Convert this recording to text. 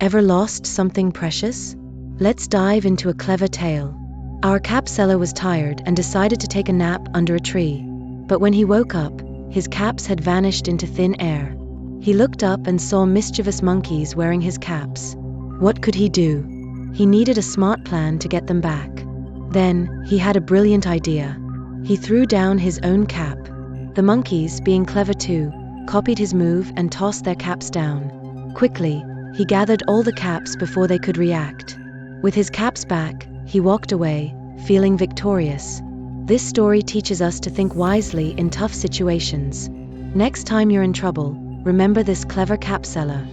Ever lost something precious? Let's dive into a clever tale. Our cap seller was tired and decided to take a nap under a tree. But when he woke up, his caps had vanished into thin air. He looked up and saw mischievous monkeys wearing his caps. What could he do? He needed a smart plan to get them back. Then, he had a brilliant idea. He threw down his own cap. The monkeys, being clever too, copied his move and tossed their caps down. Quickly, he gathered all the caps before they could react. With his caps back, he walked away, feeling victorious. This story teaches us to think wisely in tough situations. Next time you're in trouble, remember this clever cap seller.